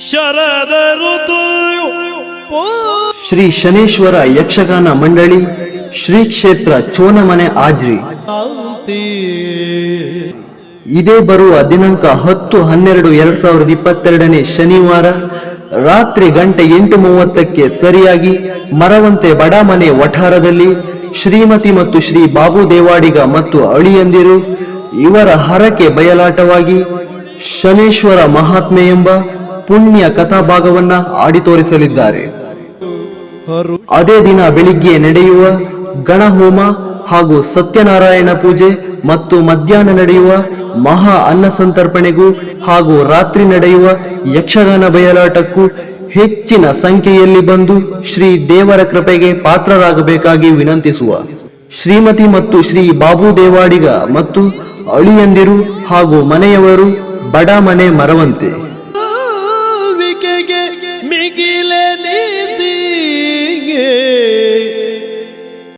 ಶರದ ಋತುಯು ಶ್ರೀ ಶನೇಶ್ವರ ಯಕ್ಷಗಾನ ಮಂಡಳಿ, ಶ್ರೀ ಕ್ಷೇತ್ರ ಚೋನಮನೆ ಆಜ್ರಿ. ಇದೇ ಬರುವ ದಿನಾಂಕ 10-12-2022 ಶನಿವಾರ ರಾತ್ರಿ ಗಂಟೆ 8:30ಕ್ಕೆ ಸರಿಯಾಗಿ ಮರವಂತೆ ಬಡಾಮನೆ ವಠಾರದಲ್ಲಿ ಶ್ರೀಮತಿ ಮತ್ತು ಶ್ರೀ ಬಾಬು ದೇವಾಡಿಗ ಮತ್ತು ಅಳಿಯಂದಿರು ಇವರ ಹರಕೆ ಬಯಲಾಟವಾಗಿ ಶನೇಶ್ವರ ಮಹಾತ್ಮೆ ಎಂಬ ಪುಣ್ಯ ಕಥಾಭಾಗವನ್ನ ಆಡಿ ತೋರಿಸಲಿದ್ದಾರೆ. ಅದೇ ದಿನ ಬೆಳಿಗ್ಗೆ ನಡೆಯುವ ಗಣಹೋಮ ಹಾಗೂ ಸತ್ಯನಾರಾಯಣ ಪೂಜೆ ಮತ್ತು ಮಧ್ಯಾಹ್ನ ನಡೆಯುವ ಮಹಾ ಅನ್ನ ಸಂತರ್ಪಣೆಗೂ ಹಾಗೂ ರಾತ್ರಿ ನಡೆಯುವ ಯಕ್ಷಗಾನ ಬಯಲಾಟಕ್ಕೂ ಹೆಚ್ಚಿನ ಸಂಖ್ಯೆಯಲ್ಲಿ ಬಂದು ಶ್ರೀ ದೇವರ ಕೃಪೆಗೆ ಪಾತ್ರರಾಗಬೇಕಾಗಿ ವಿನಂತಿಸುವ ಶ್ರೀಮತಿ ಮತ್ತು ಶ್ರೀ ಬಾಬು ದೇವಾಡಿಗ ಮತ್ತು ಅಳಿಯಂದಿರು ಹಾಗೂ ಮನೆಯವರು, ಬಡಾಮನೆ ಮರವಂತೆ. ಮಿಗಿಲೆ